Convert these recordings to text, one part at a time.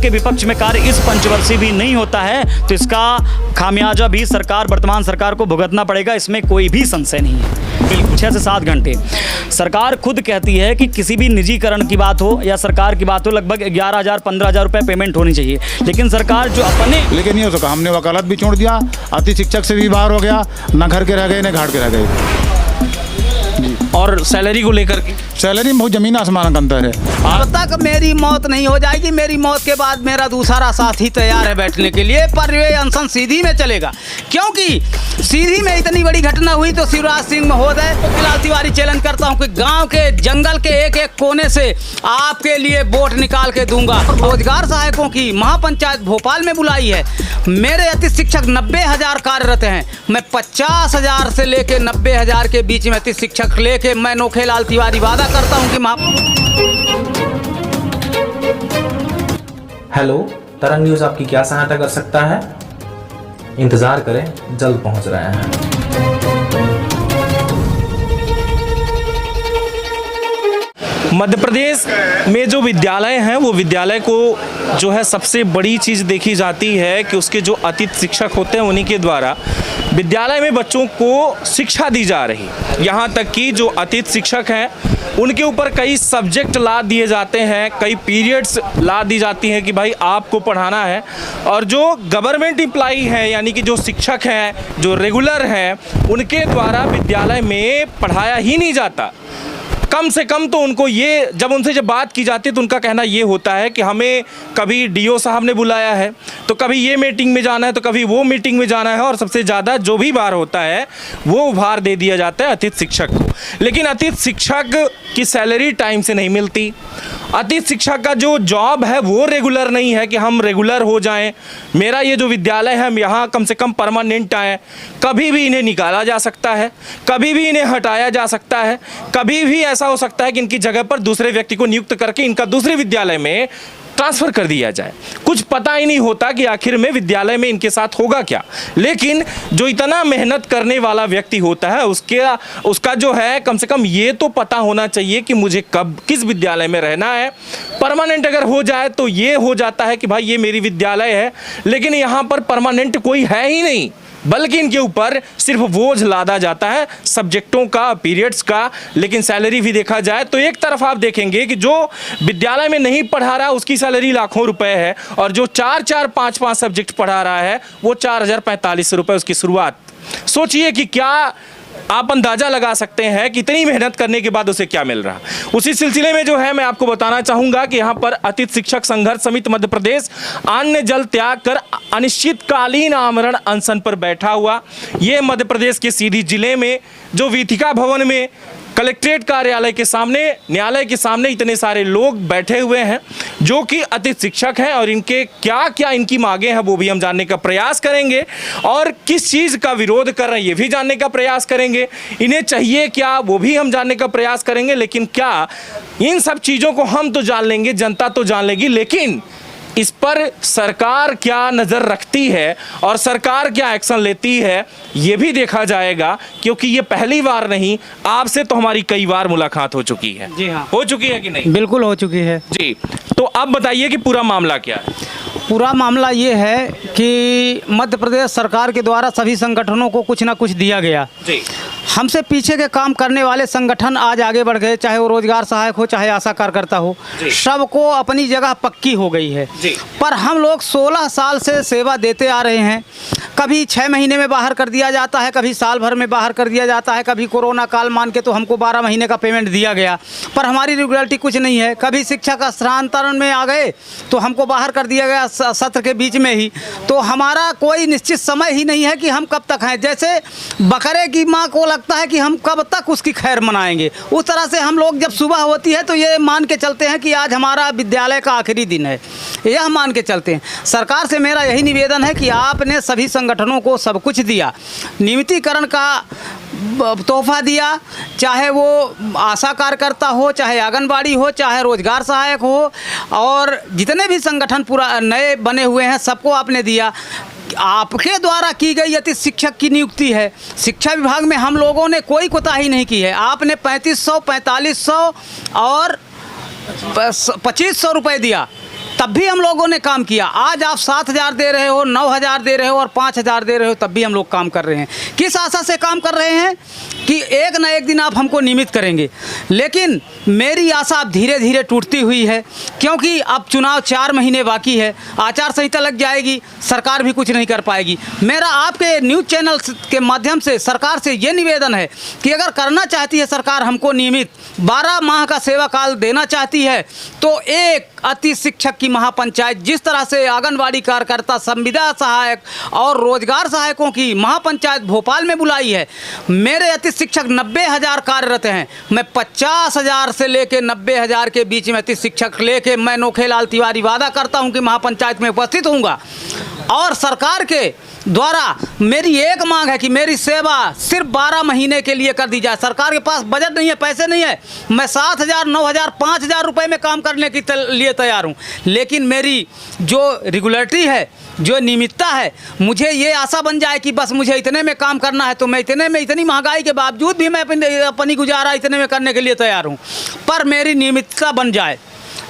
के विपक्ष में कार्य इस पंचवर्षीय भी नहीं होता है तो इसका खामियाजा भी वर्तमान सरकार को भुगतना पड़ेगा, इसमें कोई भी संशय नहीं है। बिल्कुल 6 से 7 घंटे सरकार खुद कहती है कि किसी भी निजीकरण की बात हो या सरकार की बात हो लगभग 11,000-15,000 रुपये पेमेंट होनी चाहिए, लेकिन सरकार जो अपने लेकिन नहीं हो सका। हमने वकालत भी छोड़ दिया, अति शिक्षक से भी बाहर हो गया, ना घर के रह गए ना घाट के रह गए। और सैलरी को लेकर के सैलरी में बहुत जमीन आसमान का अंतर है। अब तक मेरी मौत नहीं हो जाएगी, मेरी मौत के बाद मेरा दूसरा साथी तैयार है बैठने के लिए, पर ये अनशन सीधी में चलेगा, क्योंकि सीधी में इतनी बड़ी घटना हुई तो शिवराज सिंह महोदय लाल तिवारी चैलेंज करता हूँ कि गांव के जंगल के एक एक कोने से आपके लिए वोट निकाल के दूंगा। रोजगार सहायकों की महापंचायत भोपाल में बुलाई है, मेरे अति शिक्षक 90,000 कार्यरत हैं, मैं 50,000 से लेके 90,000 के बीच में अति शिक्षक लेके मैं नोखे लाल तिवारी वादा करता हूं कि हेलो, तरंग न्यूज आपकी क्या सहायता कर सकता है? इंतजार करें, जल्द पहुंच रहे हैं। मध्य प्रदेश में जो विद्यालय हैं वो विद्यालय को जो है सबसे बड़ी चीज़ देखी जाती है कि उसके जो अतिथि शिक्षक होते हैं उन्हीं के द्वारा विद्यालय में बच्चों को शिक्षा दी जा रही। यहाँ तक कि जो अतिथि शिक्षक हैं उनके ऊपर कई सब्जेक्ट ला दिए जाते हैं, कई पीरियड्स ला दी जाती हैं कि भाई आपको पढ़ाना है। और जो गवर्नमेंट एम्प्लॉई हैं यानी कि जो शिक्षक हैं जो रेगुलर हैं उनके द्वारा विद्यालय में पढ़ाया ही नहीं जाता। कम से कम तो उनको ये जब उनसे जब बात की जाती है तो उनका कहना ये होता है कि हमें कभी डीओ साहब ने बुलाया है तो कभी ये मीटिंग में जाना है तो कभी वो मीटिंग में जाना है, और सबसे ज़्यादा जो भी भार होता है वो भार दे दिया जाता है अतिथि शिक्षक को। लेकिन अतिथि शिक्षक की सैलरी टाइम से नहीं मिलती, अतिथि शिक्षक का जो जॉब है वो रेगुलर नहीं है कि हम रेगुलर हो जाएं। मेरा ये जो विद्यालय है हम यहाँ कम से कम परमानेंट आएँ, कभी भी इन्हें निकाला जा सकता है, कभी भी इन्हें हटाया जा सकता है, कभी भी ऐसा हो सकता है कि इनकी जगह पर दूसरे व्यक्ति को नियुक्त करके इनका दूसरे विद्यालय में ट्रांसफ़र कर दिया जाए। कुछ पता ही नहीं होता कि आखिर में विद्यालय में इनके साथ होगा क्या। लेकिन जो इतना मेहनत करने वाला व्यक्ति होता है उसका जो है कम से कम ये तो पता होना चाहिए कि मुझे कब किस विद्यालय में रहना है। परमानेंट अगर हो जाए तो ये हो जाता है कि भाई ये मेरी विद्यालय है, लेकिन यहाँ पर परमानेंट कोई है ही नहीं, बल्कि इनके ऊपर सिर्फ बोझ लादा जाता है सब्जेक्टों का, पीरियड्स का। लेकिन सैलरी भी देखा जाए तो एक तरफ आप देखेंगे कि जो विद्यालय में नहीं पढ़ा रहा उसकी सैलरी लाखों रुपए है, और जो 4-4, 5-5 सब्जेक्ट पढ़ा रहा है वो 4,045 रुपये उसकी शुरुआत। सोचिए कि क्या आप अंदाज़ा लगा सकते हैं कि इतनी मेहनत करने के बाद उसे क्या मिल रहा। उसी सिलसिले में जो है मैं आपको बताना चाहूँगा कि यहाँ पर अतिथि शिक्षक संघर्ष समिति मध्य प्रदेश अन्न जल त्याग कर अनिश्चितकालीन आमरण अनशन पर बैठा हुआ। ये मध्य प्रदेश के सीधी जिले में जो वीथिका भवन में कलेक्ट्रेट कार्यालय के सामने, न्यायालय के सामने इतने सारे लोग बैठे हुए हैं जो कि अतिथि शिक्षक हैं, और इनके क्या क्या इनकी मांगे हैं वो भी हम जानने का प्रयास करेंगे, और किस चीज़ का विरोध कर रहे हैं ये भी जानने का प्रयास करेंगे, इन्हें चाहिए क्या वो भी हम जानने का प्रयास करेंगे। लेकिन क्या इन सब चीज़ों को हम तो जान लेंगे, जनता तो जान लेगी, लेकिन इस पर सरकार क्या नज़र रखती है और सरकार क्या एक्शन लेती है ये भी देखा जाएगा, क्योंकि ये पहली बार नहीं, आपसे तो हमारी कई बार मुलाकात हो चुकी है। जी हाँ, हो चुकी है कि नहीं? बिल्कुल हो चुकी है जी। तो अब बताइए कि पूरा मामला क्या है? पूरा मामला ये है कि मध्य प्रदेश सरकार के द्वारा सभी संगठनों को कुछ ना कुछ दिया गया जी। हमसे पीछे के काम करने वाले संगठन आज आगे बढ़ गए, चाहे वो रोजगार सहायक हो चाहे आशा कार्यकर्ता हो, सबको अपनी जगह पक्की हो गई है। पर हम लोग 16 साल से सेवा देते आ रहे हैं, कभी 6 महीने में बाहर कर दिया जाता है, कभी साल भर में बाहर कर दिया जाता है, कभी कोरोना काल मान के तो हमको 12 महीने का पेमेंट दिया गया, पर हमारी रेगुलरिटी कुछ नहीं है। कभी शिक्षा का स्थानांतरण में आ गए तो हमको बाहर कर दिया गया सत्र के बीच में ही, तो हमारा कोई निश्चित समय ही नहीं है कि हम कब तक हैं। जैसे बकरे की माँ को लगता है कि हम कब तक उसकी खैर मनाएंगे, उस तरह से हम लोग जब सुबह होती है तो ये मान के चलते हैं कि आज हमारा विद्यालय का आखिरी दिन है, यह मान के चलते हैं। सरकार से मेरा यही निवेदन है कि आपने सभी संगठनों को सब कुछ दिया, नियमितीकरण का तोहफा दिया, चाहे वो आशा कार्यकर्ता हो, चाहे आंगनबाड़ी हो, चाहे रोजगार सहायक हो, और जितने भी संगठन पूरा नए बने हुए हैं सबको आपने दिया। आपके द्वारा की गई अतिथि शिक्षक की नियुक्ति है, शिक्षा विभाग में हम लोगों ने कोई कोताही नहीं की है। आपने 3500, 4500 और 2500 रुपये दिया तब भी हम लोगों ने काम किया। आज आप 7,000 दे रहे हो, 9,000 दे रहे हो और 5,000 दे रहे हो, तब भी हम लोग काम कर रहे हैं। किस आशा से काम कर रहे हैं कि एक ना एक दिन आप हमको नियमित करेंगे। लेकिन मेरी आशा अब धीरे धीरे टूटती हुई है, क्योंकि अब चुनाव 4 महीने बाकी है, आचार संहिता लग जाएगी, सरकार भी कुछ नहीं कर पाएगी। मेरा आपके न्यूज़ चैनल के माध्यम से सरकार से ये निवेदन है कि अगर करना चाहती है सरकार हमको नियमित 12 माह का सेवा काल देना चाहती है, तो एक अति शिक्षक की महापंचायत, जिस तरह से आंगनवाड़ी कार्यकर्ता, संविदा सहायक और रोजगार सहायकों की महापंचायत भोपाल में बुलाई है। मेरे अति शिक्षक 90,000 कार्यरत हैं। मैं 50,000 से लेके 90,000 के बीच में अति शिक्षक लेके मैं नोखेलाल तिवारी वादा करता हूं कि महापंचायत में उपस्थित होऊंगा। और सरकार के द्वारा मेरी एक मांग है कि मेरी सेवा सिर्फ 12 महीने के लिए कर दी जाए। सरकार के पास बजट नहीं है, पैसे नहीं है। मैं 7,000, 9,000, 5,000 रुपये में काम करने के लिए तैयार हूँ, लेकिन मेरी जो रेगुलरिटी है, जो नियमितता है, मुझे ये आशा बन जाए कि बस मुझे इतने में काम करना है, तो मैं इतने में, इतनी महंगाई के बावजूद भी मैं अपनी गुजारा इतने में करने के लिए तैयार हूँ, पर मेरी नियमितता बन जाए।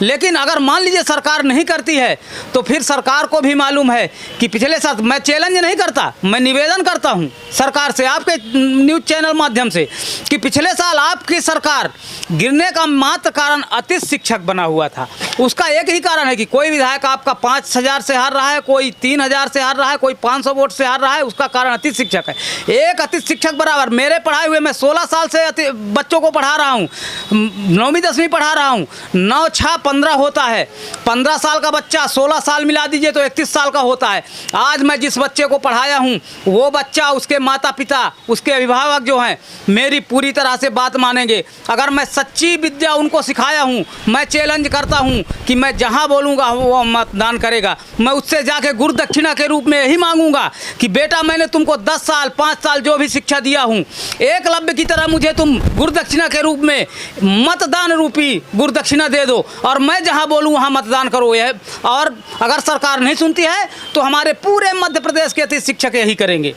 लेकिन अगर मान लीजिए सरकार नहीं करती है, तो फिर सरकार को भी मालूम है कि पिछले साल, मैं चैलेंज नहीं करता, मैं निवेदन करता हूं सरकार से, आपके न्यूज़ चैनल माध्यम से, कि पिछले साल आपकी सरकार गिरने का मात्र कारण अति शिक्षक बना हुआ था। उसका एक ही कारण है कि कोई विधायक आपका 5,000 से हार रहा है, कोई 3,000 से हार रहा है, कोई 500 वोट से हार रहा है, उसका कारण अति शिक्षक है। एक अति शिक्षक बराबर मेरे पढ़ाए हुए, मैं 16 साल से बच्चों को पढ़ा रहा हूँ, 9वीं 10वीं पढ़ा रहा हूँ, 9 6 15 होता है। 15 साल का बच्चा 16 साल मिला दीजिए तो 31 साल का होता है। आज मैं जिस बच्चे को पढ़ाया हूँ, वो बच्चा, उसके माता पिता, उसके अभिभावक जो हैं, मेरी पूरी तरह से बात मानेंगे। अगर मैं सच्ची विद्या उनको सिखाया हूँ, मैं चैलेंज करता हूँ कि मैं जहाँ बोलूँगा वो मतदान करेगा। मैं उससे जाके गुरु दक्षिणा के रूप में यही मांगूंगा कि बेटा, मैंने तुमको 10 साल 5 साल जो भी शिक्षा दिया हूँ, एकलव्य की तरह मुझे तुम गुरु दक्षिणा के रूप में मतदान रूपी गुरु दक्षिणा दे दो, और मैं जहां बोलूं वहां मतदान करो। यह, और अगर सरकार नहीं सुनती है तो हमारे पूरे मध्य प्रदेश के अति शिक्षक यही करेंगे।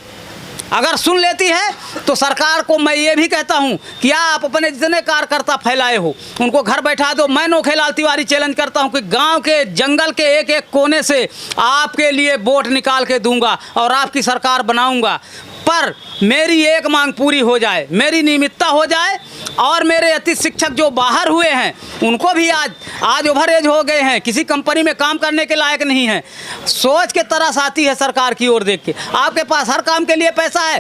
अगर सुन लेती है तो सरकार को मैं ये भी कहता हूं कि आप अपने जितने कार्यकर्ता फैलाए हो उनको घर बैठा दो। मैं नोखेलाल तिवारी चैलेंज करता हूं कि गांव के, जंगल के एक एक कोने से आपके लिए वोट निकाल के दूंगा और आपकी सरकार बनाऊंगा। पर मेरी एक मांग पूरी हो जाए, मेरी नियमितता हो जाए, और मेरे अति शिक्षक जो बाहर हुए हैं उनको भी आज ओवर एज हो गए हैं, किसी कंपनी में काम करने के लायक नहीं है। सोच के तरस आती है सरकार की ओर देख के। आपके पास हर काम के लिए पैसा है,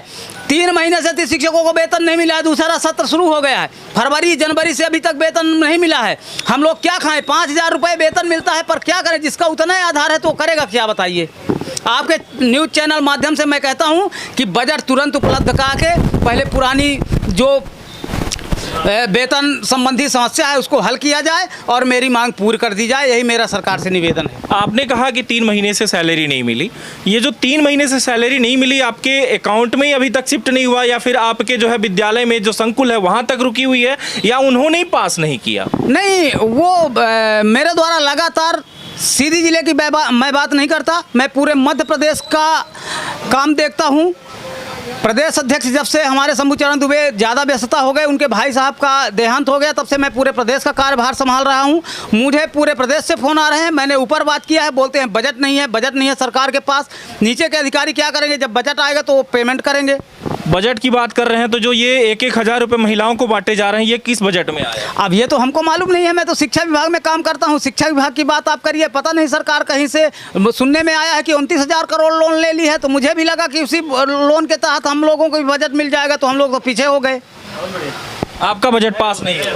3 महीने से अति शिक्षकों को वेतन नहीं मिला है, दूसरा सत्र शुरू हो गया है, फरवरी जनवरी से अभी तक वेतन नहीं मिला है। हम लोग क्या खाएं? 5,000 रुपये वेतन मिलता है, पर क्या करें? जिसका उतना ही आधार है तो करेगा क्या, बताइए। आपके न्यूज़ चैनल माध्यम से मैं कहता हूं कि बजट तुरंत उपलब्ध करा के पहले पुरानी जो वेतन संबंधी समस्या है उसको हल किया जाए और मेरी मांग पूरी कर दी जाए। यही मेरा सरकार से निवेदन है। आपने कहा कि 3 महीने से सैलरी नहीं मिली। ये जो 3 महीने से सैलरी नहीं मिली, आपके अकाउंट में अभी तक शिफ्ट नहीं हुआ, या फिर आपके जो है विद्यालय में जो संकुल है वहाँ तक रुकी हुई है, या उन्होंने ही पास नहीं किया? नहीं, वो मेरे द्वारा लगातार, सीधी जिले की मैं बात नहीं करता, मैं पूरे मध्य प्रदेश का काम देखता हूँ। प्रदेश अध्यक्ष जब से हमारे शंभूचरण दुबे ज़्यादा व्यस्तता हो गए, उनके भाई साहब का देहांत हो गया, तब से मैं पूरे प्रदेश का कार्यभार संभाल रहा हूं। मुझे पूरे प्रदेश से फ़ोन आ रहे हैं, मैंने ऊपर बात किया है, बोलते हैं बजट नहीं है, बजट नहीं है सरकार के पास। नीचे के अधिकारी क्या करेंगे? जब बजट आएगा तो वो पेमेंट करेंगे। बजट की बात कर रहे हैं तो जो ये 1-1 हज़ार रुपये महिलाओं को बांटे जा रहे हैं, ये किस बजट में आया? अब ये तो हमको मालूम नहीं है, मैं तो शिक्षा विभाग में काम करता हूँ। शिक्षा विभाग की बात आप करिए, पता नहीं सरकार कहीं से सुनने में आया है कि 29,000 करोड़ लोन ले ली है, तो मुझे भी लगा कि उसी लोन के तहत हम लोगों को भी बजट मिल जाएगा, तो हम लोग तो पीछे हो गए। आपका बजट पास नहीं है?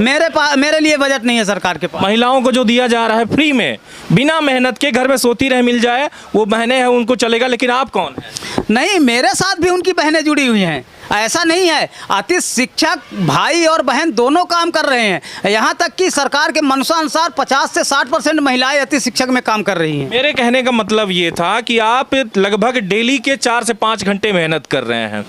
मेरे लिए बजट नहीं है सरकार के पास। महिलाओं को जो दिया जा रहा है फ्री में, बिना मेहनत के, घर में सोती रहे मिल जाए, वो बहनें हैं उनको चलेगा, लेकिन आप कौन हैं? नहीं, मेरे साथ भी उनकी बहनें जुड़ी हुई हैं, ऐसा नहीं है। अति शिक्षक भाई और बहन दोनों काम कर रहे हैं। यहाँ तक कि सरकार के मनसानुसार 50 से 60% महिलाएं अति शिक्षक में काम कर रही हैं। मेरे कहने का मतलब ये था कि आप लगभग डेली के 4 से 5 घंटे मेहनत कर रहे हैं।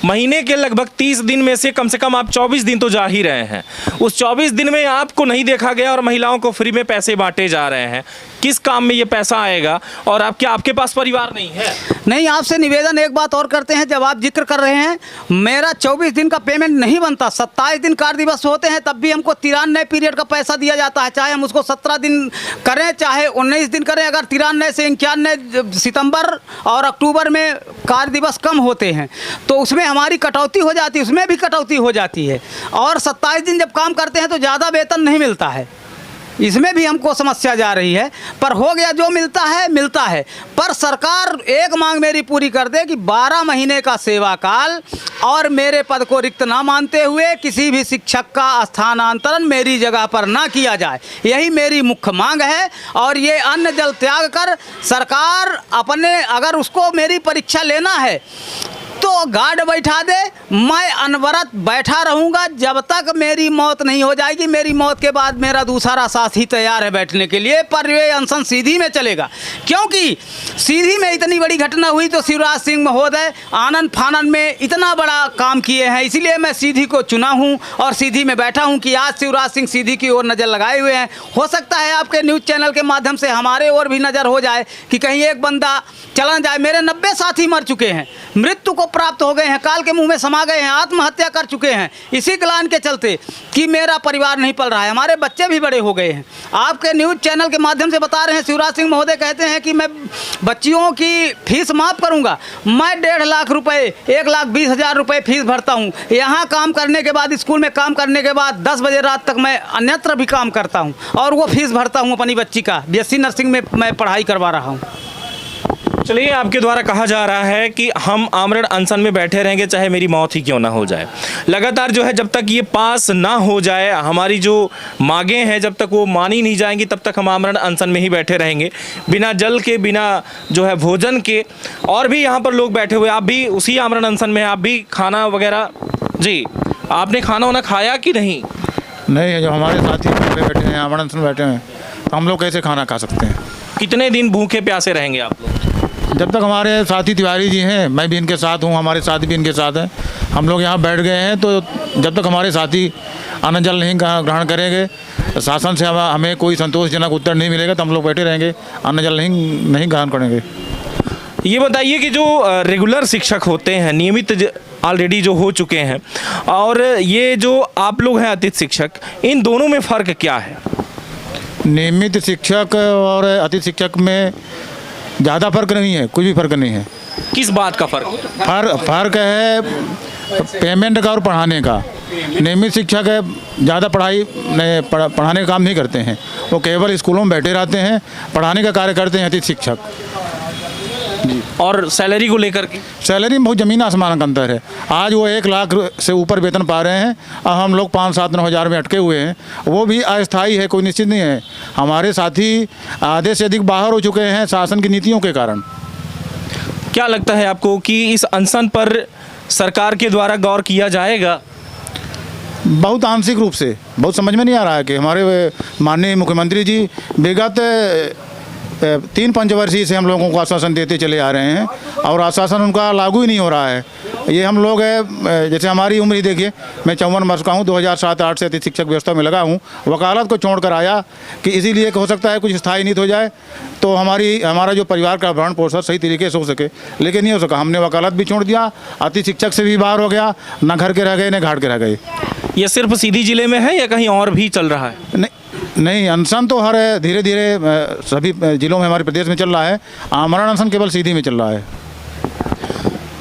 महीने के लगभग 30 दिन में से कम आप 24 दिन तो जा ही रहे हैं। उस 24 दिन में आपको नहीं देखा गया और महिलाओं को फ्री में पैसे बांटे जा रहे हैं। किस काम में ये पैसा आएगा? और आपके पास परिवार नहीं है? नहीं, आपसे निवेदन एक बात और करते हैं, जब आप जिक्र कर रहे हैं, मेरा 24 दिन का पेमेंट नहीं बनता, 27 दिन कार्य दिवस होते हैं, तब भी हमको 93 पीरियड का पैसा दिया जाता है, चाहे हम उसको 17 दिन करें चाहे 19 दिन करें। अगर 93 से 91 सितंबर और अक्टूबर में कार्य दिवस कम होते हैं तो उसमें हमारी कटौती हो जाती है, उसमें भी कटौती हो जाती है। और 27 दिन जब काम करते हैं तो ज़्यादा वेतन नहीं मिलता है, इसमें भी हमको समस्या जा रही है। पर हो गया, जो मिलता है। पर सरकार एक मांग मेरी पूरी कर दे कि 12 महीने का सेवा काल और मेरे पद को रिक्त ना मानते हुए किसी भी शिक्षक का स्थानांतरण मेरी जगह पर ना किया जाए, यही मेरी मुख्य मांग है। और ये अन्न जल त्याग कर सरकार अपने, अगर उसको मेरी परीक्षा लेना है तो गार्ड बैठा दे, मैं अनवरत बैठा रहूँगा जब तक मेरी मौत नहीं हो जाएगी। मेरी मौत के बाद मेरा दूसरा साथी तैयार है बैठने के लिए, पर ये अनशन सीधी में चलेगा। क्योंकि सीधी में इतनी बड़ी घटना हुई तो शिवराज सिंह महोदय आनंद फानन में इतना बड़ा काम किए हैं, इसीलिए मैं सीधी को चुना हूँ और सीधी में बैठा हूँ कि आज शिवराज सिंह सीधी की ओर नज़र लगाए हुए हैं। हो सकता है आपके न्यूज़ चैनल के माध्यम से हमारे ओर भी नज़र हो जाए कि कहीं एक बंदा चला जाए। मेरे 90 साथी मर चुके हैं, मृत्यु को प्राप्त हो गए हैं, काल के मुंह में समा गए हैं, आत्महत्या कर चुके हैं, इसी ग्लानि के चलते कि मेरा परिवार नहीं पल रहा है, हमारे बच्चे भी बड़े हो गए हैं। आपके न्यूज़ चैनल के माध्यम से बता रहे हैं, शिवराज सिंह महोदय कहते हैं कि मैं बच्चियों की फीस माफ़ करूंगा। मैं 1.5 लाख रुपए, 1,20,000 रुपए फीस भरता हूं। यहाँ काम करने के बाद, स्कूल में काम करने के बाद 10 बजे रात तक मैं अन्यत्र भी काम करता हूँ और वो फीस भरता हूँ अपनी बच्ची का। BSc नर्सिंग में मैं पढ़ाई करवा रहा हूँ। चलिए, आपके द्वारा कहा जा रहा है कि हम आमरण अनशन में बैठे रहेंगे चाहे मेरी मौत ही क्यों ना हो जाए। लगातार जो है जब तक ये पास ना हो जाए, हमारी जो मांगें हैं जब तक वो मानी नहीं जाएंगी तब तक हम आमरण अनशन में ही बैठे रहेंगे, बिना जल के, बिना जो है भोजन के। और भी यहाँ पर लोग बैठे हुए, आप भी उसी आमरण अनशन में, आप भी खाना वगैरह, जी आपने खाना वाना खाया कि नहीं? नहीं, जो हमारे साथी बैठे हैं आमरण अनशन बैठे हैं तो हम लोग कैसे खाना खा सकते हैं? कितने दिन भूखे प्यासे रहेंगे आप लोग? जब तक हमारे साथी तिवारी जी हैं, मैं भी इनके साथ हूँ, हमारे साथी भी इनके साथ हैं, हम लोग यहाँ बैठ गए हैं, तो जब तक हमारे साथी अन्न जल नहीं ग्रहण करेंगे, शासन से हमें कोई संतोषजनक उत्तर नहीं मिलेगा, तो हम लोग बैठे रहेंगे, अन्न जल नहीं ग्रहण करेंगे। ये बताइए कि जो रेगुलर शिक्षक होते हैं, नियमित ऑलरेडी जो हो चुके हैं, और ये जो आप लोग हैं अतिथि शिक्षक, इन दोनों में फ़र्क क्या है? नियमित शिक्षक और अतिथि शिक्षक में ज़्यादा फर्क नहीं है, कुछ भी फर्क नहीं है। किस बात का फर्क है पेमेंट का और पढ़ाने का। नियमित शिक्षक है, ज़्यादा पढ़ाने का काम नहीं करते हैं, वो केवल स्कूलों में बैठे रहते हैं, पढ़ाने का कार्य करते हैं अतिथि शिक्षक जी। और सैलरी को लेकर के? सैलरी में बहुत ज़मीन आसमान का अंतर है। आज वो 1 लाख से ऊपर वेतन पा रहे हैं और हम लोग 5-7-9 हज़ार में अटके हुए हैं, वो भी अस्थायी है, कोई निश्चित नहीं है। हमारे साथी आधे से अधिक बाहर हो चुके हैं शासन की नीतियों के कारण। क्या लगता है आपको कि इस अनशन पर सरकार के द्वारा गौर किया जाएगा? बहुत आंशिक रूप से, बहुत समझ में नहीं आ रहा है कि हमारे माननीय मुख्यमंत्री जी विगत 3 पंचवर्षीय से हम लोगों को आश्वासन देते चले आ रहे हैं और आश्वासन उनका लागू ही नहीं हो रहा है। ये हम लोग जैसे हमारी उम्र ही देखिए, मैं 54 वर्ष का हूँ, 2007-8 से अतिथि शिक्षक व्यवस्था में लगा हूँ। वकालत को छोड़ कर आया कि इसीलिए हो सकता है कुछ स्थायी नीति हो जाए तो हमारा जो परिवार का भरण पोषण सही तरीके से हो सके, लेकिन नहीं हो सका। हमने वकालत भी छोड़ दिया, अतिथि शिक्षक से भी बाहर हो गया, ना घर के रह गए न घाट के रह गए। ये सिर्फ सीधी जिले में है या कहीं और भी चल रहा है? नहीं, अनशन तो हर धीरे धीरे सभी जिलों में हमारे प्रदेश में चल रहा है, आमरण अनशन केवल सीधी में चल रहा है।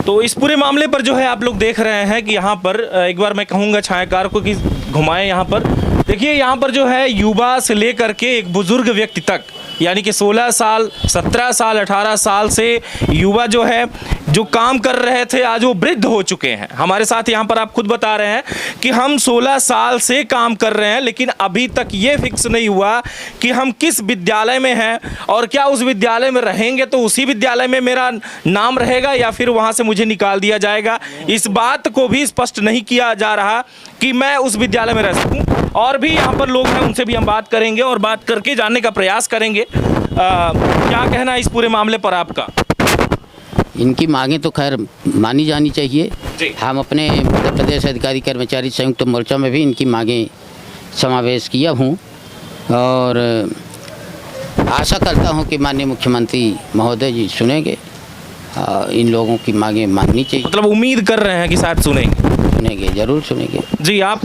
तो इस पूरे मामले पर जो है आप लोग देख रहे हैं कि यहाँ पर एक बार मैं कहूँगा छायाकार को कि घुमाएं यहाँ पर। देखिए यहाँ पर जो है युवा से लेकर के एक बुजुर्ग व्यक्ति तक, यानी कि 16 साल, 17 साल, 18 साल से युवा जो है जो काम कर रहे थे आज वो वृद्ध हो चुके हैं। हमारे साथ यहाँ पर आप खुद बता रहे हैं कि हम 16 साल से काम कर रहे हैं, लेकिन अभी तक ये फिक्स नहीं हुआ कि हम किस विद्यालय में हैं और क्या उस विद्यालय में रहेंगे तो उसी विद्यालय में मेरा नाम रहेगा या फिर वहाँ से मुझे निकाल दिया जाएगा। इस बात को भी स्पष्ट नहीं किया जा रहा कि मैं उस विद्यालय में रह सकूँ। और भी यहाँ पर लोग हैं, उनसे भी हम बात करेंगे और बात करके जानने का प्रयास करेंगे क्या कहना है इस पूरे मामले पर आपका। इनकी मांगें तो खैर मानी जानी चाहिए। हम अपने मध्य प्रदेश अधिकारी कर्मचारी संयुक्त मोर्चा में भी इनकी मांगें समावेश किया हूँ और आशा करता हूँ कि माननीय मुख्यमंत्री महोदय जी सुनेंगे। इन लोगों की मांगें माननी चाहिए। मतलब उम्मीद कर रहे हैं कि शायद सुनेंगे। सुनेंगे, जरूर सुनेंगे। जी आप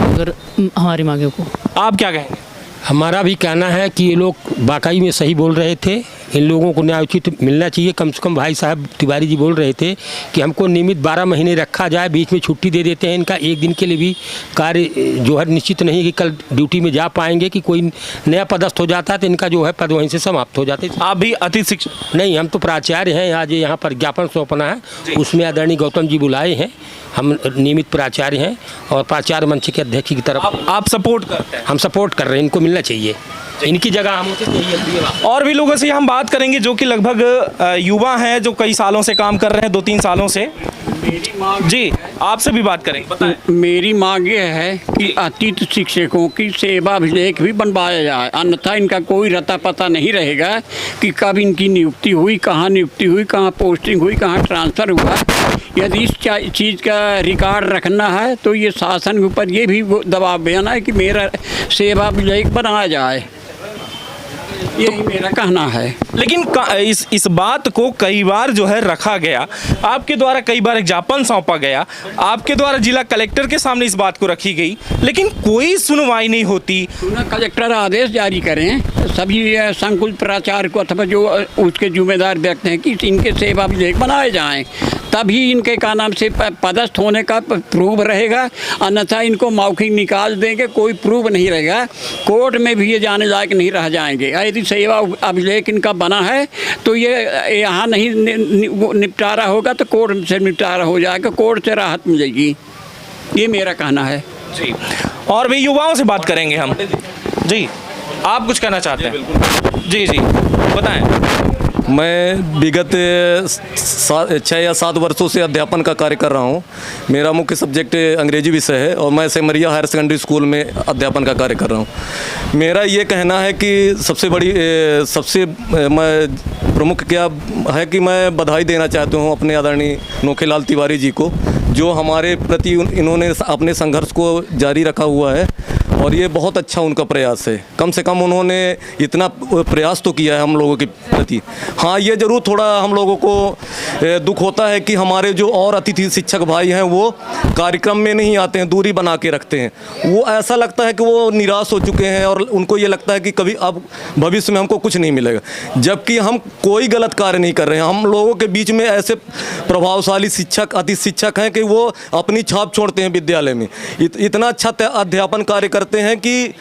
अगर हमारी मांगों को, आप क्या कहेंगे? हमारा भी कहना है कि ये लोग वाकई में सही बोल रहे थे। इन लोगों को न्याय उचित मिलना चाहिए। कम से कम भाई साहब तिवारी जी बोल रहे थे कि हमको नियमित 12 महीने रखा जाए, बीच में छुट्टी दे देते हैं। इनका एक दिन के लिए भी कार्य जो है निश्चित नहीं कि कल ड्यूटी में जा पाएंगे, कि कोई नया पदस्थ हो जाता है तो इनका जो है पद वहीं से समाप्त हो जाते। आप भी अतिथि शिक्षक? नहीं, हम तो प्राचार्य हैं। आज यहाँ पर ज्ञापन सौंपना है, उसमें आदरणीय गौतम जी बुलाए हैं। हम नियमित प्राचार्य हैं और प्राचार्य मंच के अध्यक्ष की तरफ आप सपोर्ट करते हैं? हम सपोर्ट कर रहे हैं। इनको मिलना चाहिए, इनकी जगह हम उचित नहीं है। और भी लोगों से हम बात करेंगे जो कि लगभग युवा हैं, जो कई सालों से काम कर रहे हैं, 2-3 सालों से। जी आपसे भी बात करेंगे, बताएं। मेरी मांग ये है कि अतिथि शिक्षकों की सेवा अभिलेख भी बनवाया जाए, अन्यथा इनका कोई रता पता नहीं रहेगा कि कब इनकी नियुक्ति हुई, कहाँ नियुक्ति हुई, कहाँ पोस्टिंग हुई, कहाँ ट्रांसफ़र हुआ। यदि इस चीज़ का रिकॉर्ड रखना है तो ये शासन के ऊपर ये भी दबाव बनाना है कि मेरा सेवा अभिलेख बनाया जाए। यही मेरा कहना है। लेकिन इस बात को कई बार जो है रखा गया, आपके द्वारा कई बार एक ज्ञापन सौंपा गया, आपके द्वारा जिला कलेक्टर के सामने इस बात को रखी गई, लेकिन कोई सुनवाई नहीं होती। कलेक्टर आदेश जारी करें सभी संकुल प्राचार्य को अथवा जो उसके जिम्मेदार व्यक्ति हैं कि इनके सेवा अभिलेख बनाए जाएं, तभी इनके का नाम से पदस्थ होने का प्रूफ रहेगा। अन्यथा इनको मौखिक निकाल देंगे, कोई प्रूफ नहीं रहेगा। कोर्ट में भी ये जाने लायक नहीं रह जाएंगे। यदि सेवा अभिलेख इनका बना है तो ये यहाँ नहीं निपटारा होगा तो कोर्ट से निपटारा हो जाएगा, कोर्ट से राहत मिलेगी। ये मेरा कहना है। जी और भी युवाओं से बात करेंगे हम। जी आप कुछ कहना चाहते हैं? जी जी बताएं। मैं विगत 6 या 7 वर्षों से अध्यापन का कार्य कर रहा हूँ। मेरा मुख्य सब्जेक्ट अंग्रेजी विषय है और मैं सेमरिया हायर सेकेंडरी स्कूल में अध्यापन का कार्य कर रहा हूँ। मेरा ये कहना है कि सबसे मैं प्रमुख क्या है कि मैं बधाई देना चाहता हूँ अपने आदरणीय नोखेलाल तिवारी जी को, जो हमारे प्रति इन्होंने अपने संघर्ष को जारी रखा हुआ है और ये बहुत अच्छा उनका प्रयास है। कम से कम उन्होंने इतना प्रयास तो किया है हम लोगों के प्रति। हाँ, ये ज़रूर थोड़ा हम लोगों को दुख होता है कि हमारे जो और अतिथि शिक्षक भाई हैं वो कार्यक्रम में नहीं आते हैं, दूरी बना के रखते हैं। वो ऐसा लगता है कि वो निराश हो चुके हैं और उनको ये लगता है कि कभी अब भविष्य में हमको कुछ नहीं मिलेगा, जबकि हम कोई गलत कार्य नहीं कर रहे हैं। हम लोगों के बीच में ऐसे प्रभावशाली शिक्षक अतिथि शिक्षक हैं कि वो अपनी छाप छोड़ते हैं विद्यालय में। इतना अच्छा अध्यापन कार्य करते हैं कि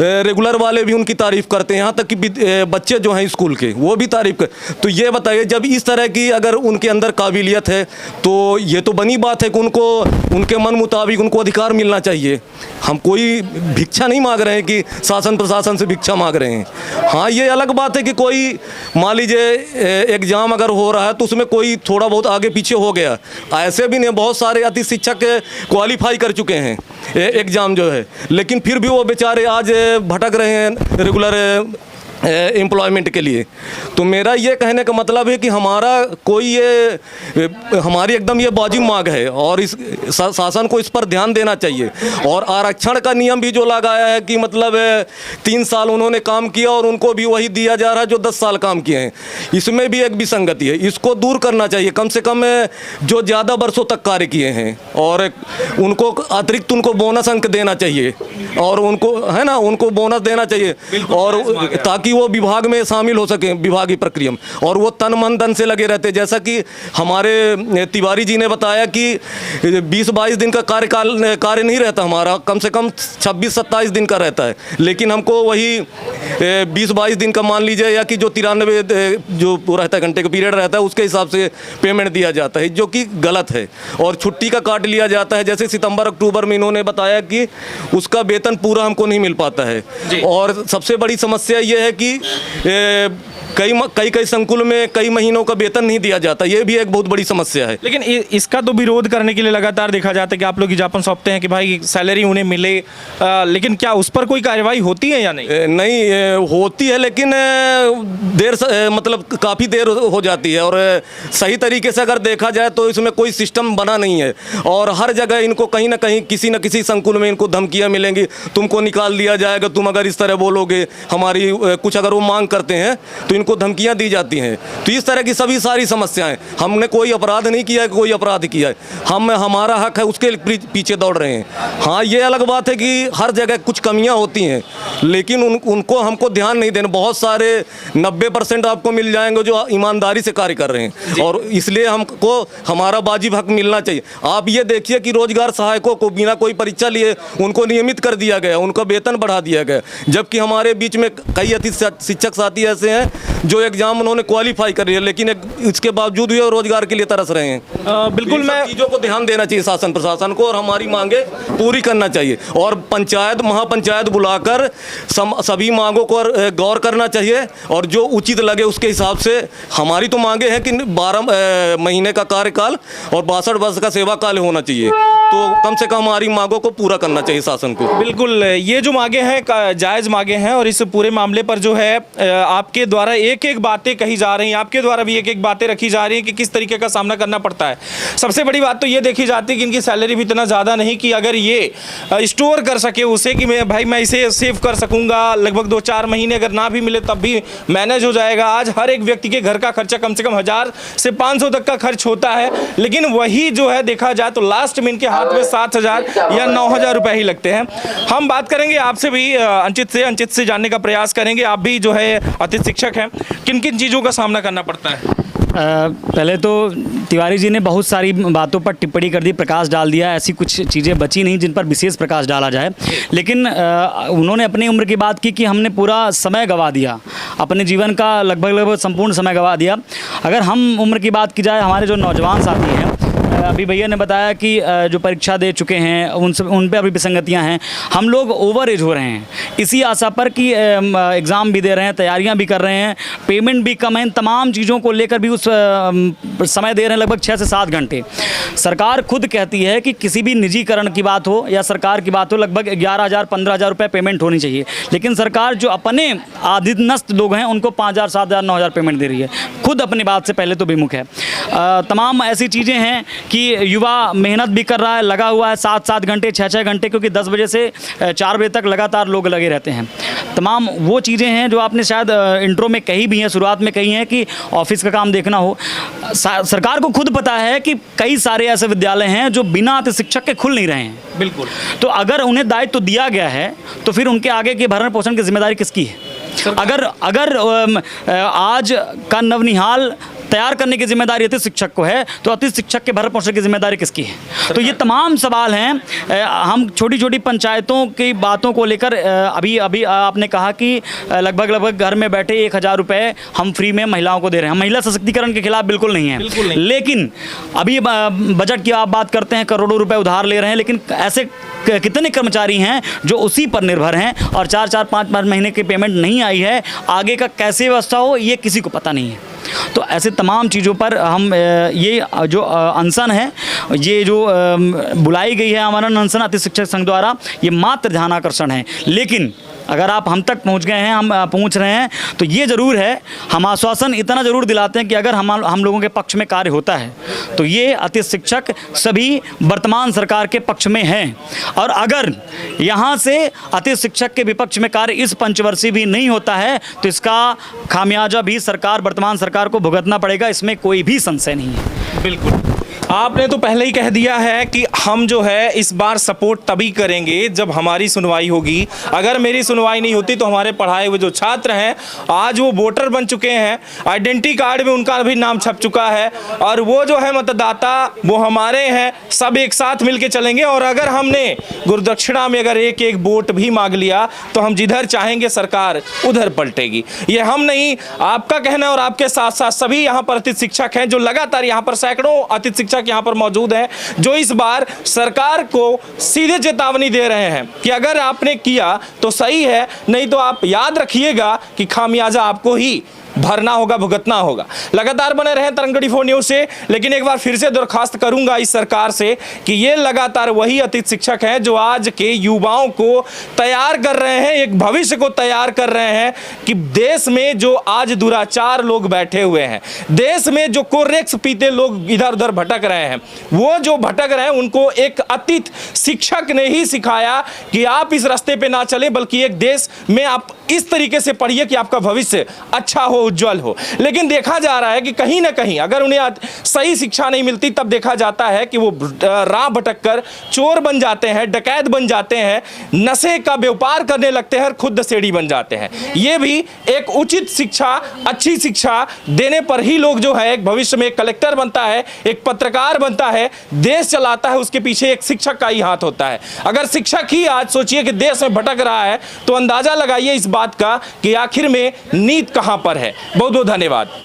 रेगुलर वाले भी उनकी तारीफ़ करते हैं, यहाँ तक कि बच्चे जो हैं स्कूल के वो भी तारीफ़ कर। तो ये बताइए, जब इस तरह की अगर उनके अंदर काबिलियत है तो ये तो बनी बात है कि उनको उनके मन मुताबिक उनको अधिकार मिलना चाहिए। हम कोई भिक्षा नहीं मांग रहे हैं कि शासन प्रशासन से भिक्षा मांग रहे हैं। हाँ, ये अलग बात है कि कोई मान लीजिए एग्ज़ाम अगर हो रहा है तो उसमें कोई थोड़ा बहुत आगे पीछे हो गया, ऐसे भी नहीं, बहुत सारे अतिथि शिक्षक क्वालिफाई कर चुके हैं एग्ज़ाम जो है, लेकिन फिर भी वो बेचारे आज भटक रहे हैं रेगुलर एम्प्लॉयमेंट के लिए। तो मेरा ये कहने का मतलब है कि हमारा कोई ये हमारी एकदम ये वाजिब मांग है और इस शासन को इस पर ध्यान देना चाहिए। और आरक्षण का नियम भी जो लगाया है कि मतलब 3 साल उन्होंने काम किया और उनको भी वही दिया जा रहा है जो 10 साल काम किए हैं, इसमें भी एक विसंगति है। इसको दूर करना चाहिए। कम से कम जो ज़्यादा वर्षों तक कार्य किए हैं और उनको अतिरिक्त उनको बोनस अंक देना चाहिए और उनको है ना, उनको बोनस देना चाहिए और ताकि वो विभाग में शामिल हो सके, विभागीय प्रक्रिया में, और वो तन मन धन से लगे रहते। जैसा कि हमारे तिवारी जी ने बताया कि 20-22 दिन का कार्य नहीं रहता हमारा, कम से कम 26-27 दिन का रहता है, लेकिन हमको वही 20-22 दिन का मान लीजिए या कि जो 93 जो रहता है घंटे का पीरियड रहता है उसके हिसाब से पेमेंट दिया जाता है, जो कि गलत है। और छुट्टी का काट लिया जाता है, जैसे सितंबर अक्टूबर में इन्होंने बताया कि उसका वेतन पूरा हमको नहीं मिल पाता है। और सबसे बड़ी समस्या ये है कि कई संकुल में कई महीनों का वेतन नहीं दिया जाता, ये भी एक बहुत बड़ी समस्या है। लेकिन इसका तो विरोध करने के लिए लगातार देखा जाता है कि आप लोग ज्ञापन सौंपते हैं कि भाई सैलरी उन्हें मिले, लेकिन क्या उस पर कोई कार्रवाई होती है या नहीं? नहीं होती है, लेकिन मतलब काफ़ी देर हो जाती है, और सही तरीके से अगर देखा जाए तो इसमें कोई सिस्टम बना नहीं है, और हर जगह इनको कहीं ना कहीं किसी न किसी संकुल में इनको धमकियां मिलेंगी, तुमको निकाल दिया जाएगा तुम अगर इस तरह बोलोगे, हमारी कुछ अगर वो मांग करते हैं तो इनको धमकियां दी जाती हैं। तो इस तरह की सारी समस्याएं, हमने कोई अपराध नहीं किया है, कोई अपराध किया है, हमारा हक है उसके पीछे दौड़ रहे हैं। हाँ, ये अलग बात है कि हर जगह कुछ कमियां होती हैं, लेकिन उनको हमको ध्यान नहीं देना। बहुत सारे 90% आपको मिल जाएंगे जो ईमानदारी से कार्य कर रहे हैं, और इसलिए हमको हमारा वाजिब हक मिलना चाहिए। आप ये देखिए कि रोजगार सहायकों को बिना कोई परीक्षा लिए उनको नियमित कर दिया गया, उनका वेतन बढ़ा दिया गया, जबकि हमारे बीच में कई अतिथि शिक्षक साथी ऐसे हैं जो एग्जाम उन्होंने क्वालिफाई कर लिया, लेकिन इसके बावजूद भी रोजगार के लिए तरस रहे हैं। बिल्कुल, मैं चीज़ों को ध्यान देना चाहिए शासन प्रशासन को, और हमारी मांगे पूरी करना चाहिए, और पंचायत महापंचायत बुलाकर सभी मांगों को गौर करना चाहिए, और जो उचित लगे उसके हिसाब से। हमारी तो मांगे हैं कि 12 महीने का कार्यकाल और 62 वर्ष का सेवा काल होना चाहिए, तो कम से कम हमारी मांगों को पूरा करना चाहिए शासन को। बिल्कुल, ये जो मांगे हैं जायज़ मांगे हैं, और इस पूरे मामले पर जो है आपके द्वारा एक एक बातें कही जा रही हैं, आपके द्वारा भी एक एक बातें रखी जा रही हैं कि किस तरीके का सामना करना पड़ता है। सबसे बड़ी बात तो ये देखी जाती है कि इनकी सैलरी भी इतना ज़्यादा नहीं कि अगर ये स्टोर कर सके उसे, कि मैं इसे सेव कर सकूंगा, लगभग 2-4 महीने अगर ना भी मिले तब भी मैनेज हो जाएगा। आज हर एक व्यक्ति के घर का खर्चा कम से कम 1000 से 500 तक का खर्च होता है, लेकिन वही जो है देखा जाए तो लास्ट में इनके हाथ में 7000 या 9000 रुपए ही लगते हैं। हम बात करेंगे आपसे भी, अंचित से जानने का प्रयास करेंगे। आप भी जो है अतिथि शिक्षक हैं, किन किन चीज़ों का सामना करना पड़ता है? पहले तो तिवारी जी ने बहुत सारी बातों पर टिप्पणी कर दी, प्रकाश डाल दिया, ऐसी कुछ चीज़ें बची नहीं जिन पर विशेष प्रकाश डाला जाए। लेकिन उन्होंने अपनी उम्र की बात की कि हमने पूरा समय गंवा दिया, अपने जीवन का लगभग संपूर्ण समय गंवा दिया। अगर हम उम्र की बात की जाए, हमारे जो नौजवान साथी हैं, अभी भैया ने बताया कि जो परीक्षा दे चुके हैं उन पे अभी विसंगतियां हैं। हम लोग ओवर एज हो रहे हैं इसी आशा पर कि एग्ज़ाम भी दे रहे हैं, तैयारियां भी कर रहे हैं, पेमेंट भी कम है, इन तमाम चीज़ों को लेकर भी उस समय दे रहे हैं लगभग 6 से 7 घंटे। सरकार खुद कहती है कि किसी भी निजीकरण की बात हो या सरकार की बात हो, लगभग 11,000-15,000 रुपये पेमेंट होनी चाहिए, लेकिन सरकार जो अपने आधीनस्थ लोग हैं उनको 5,000, 7,000, 9,000 पेमेंट दे रही है। खुद अपनी बात से पहले तो विमुख है। तमाम ऐसी चीज़ें हैं कि युवा मेहनत भी कर रहा है, लगा हुआ है 7-7 घंटे, 6-6 घंटे, क्योंकि 10 बजे से 4 बजे तक लगातार लोग लगे रहते हैं। तमाम वो चीज़ें हैं जो आपने शायद इंट्रो में कही भी हैं, शुरुआत में कही हैं कि ऑफिस का काम देखना हो। सरकार को खुद पता है कि कई सारे ऐसे विद्यालय हैं जो बिना अतिथि शिक्षक के खुल नहीं रहे हैं। बिल्कुल, तो अगर उन्हें दायित्व तो दिया गया है तो फिर उनके आगे के भरण पोषण की जिम्मेदारी किसकी है? अगर आज का नवनिहाल तैयार करने की जिम्मेदारी अतिथि शिक्षक को है, तो अतिथि शिक्षक के भरण पोषण की जिम्मेदारी किसकी है? तो ये तमाम सवाल हैं। हम छोटी छोटी पंचायतों की बातों को लेकर अभी आपने कहा कि लगभग घर में बैठे 1,000 रुपये हम फ्री में महिलाओं को दे रहे हैं। हम महिला सशक्तिकरण के खिलाफ बिल्कुल नहीं हैं, लेकिन अभी बजट की आप बात करते हैं, करोड़ों रुपए उधार ले रहे हैं, लेकिन ऐसे कितने कर्मचारी हैं जो उसी पर निर्भर हैं और 4-5 महीने की पेमेंट नहीं आई है, आगे का कैसे व्यवस्था हो ये किसी को पता नहीं है। तो ऐसे तमाम चीज़ों पर हम ये जो अनशन है, ये जो बुलाई गई है आमरण अनशन अतिथि शिक्षक संघ द्वारा, ये मात्र ध्यानाकर्षण है। लेकिन अगर आप हम तक पहुंच गए हैं, हम पहुंच रहे हैं, तो ये ज़रूर है, हम आश्वासन इतना ज़रूर दिलाते हैं कि अगर हम लोगों के पक्ष में कार्य होता है तो ये अतिथि शिक्षक सभी वर्तमान सरकार के पक्ष में हैं, और अगर यहाँ से अतिथि शिक्षक के विपक्ष में कार्य इस पंचवर्षीय भी नहीं होता है तो इसका खामियाजा भी वर्तमान सरकार को भुगतना पड़ेगा, इसमें कोई भी संशय नहीं है। बिल्कुल, आपने तो पहले ही कह दिया है कि हम जो है इस बार सपोर्ट तभी करेंगे जब हमारी सुनवाई होगी। अगर मेरी सुनवाई नहीं होती तो हमारे पढ़ाए हुए जो छात्र हैं आज वो वोटर बन चुके हैं, आइडेंटिटी कार्ड में उनका भी नाम छप चुका है, और वो जो है मतदाता वो हमारे हैं, सब एक साथ मिलके चलेंगे। और अगर हमने गुरुदक्षिणा में अगर एक वोट भी मांग लिया तो हम जिधर चाहेंगे सरकार उधर पलटेगी। ये हम नहीं, आपका कहना, और आपके साथ साथ सभी यहाँ पर अतिथि शिक्षक हैं जो लगातार यहाँ पर सैकड़ों अतिथि शिक्षक यहाँ पर मौजूद हैं जो इस बार सरकार को सीधे चेतावनी दे रहे हैं कि अगर आपने किया तो सही है, नहीं तो आप याद रखिएगा कि खामियाजा आपको ही भरना होगा, भुगतना होगा। लगातार बने रहें तरंग 24 न्यूज़ से। लेकिन एक बार फिर से दरखास्त करूंगा इस सरकार से कि ये लगातार वही अतिथि शिक्षक हैं जो आज के युवाओं को तैयार कर रहे हैं, एक भविष्य को तैयार कर रहे हैं कि देश में जो आज दुराचार लोग बैठे हुए हैं, देश में जो कोरेक्स पीते लोग इधर उधर भटक रहे हैं, वो जो भटक रहे हैं उनको एक अतिथि शिक्षक ने ही सिखाया कि आप इस रास्ते पे ना चलें, बल्कि एक देश में आप इस तरीके से पढ़िए कि आपका भविष्य अच्छा हो, उज्जवल हो। लेकिन देखा जा रहा है कि कहीं ना कहीं अगर उन्हें सही शिक्षा नहीं मिलती तब देखा जाता है कि वो राह भटक कर चोर बन जाते हैं, डकैत बन जाते हैं, नशे का व्यापार करने लगते हैं और खुद दशेड़ी बन जाते हैं। ये भी एक उचित शिक्षा, अच्छी शिक्षा देने पर ही लोग जो है एक भविष्य में एक कलेक्टर बनता है, एक पत्रकार बनता है, देश चलाता है, उसके पीछे एक शिक्षक का ही हाथ होता है। अगर शिक्षक ही आज सोचिए कि देश में भटक रहा है तो अंदाजा लगाइए इस बात का कि आखिर में नीति कहां पर है। बहुत बहुत धन्यवाद।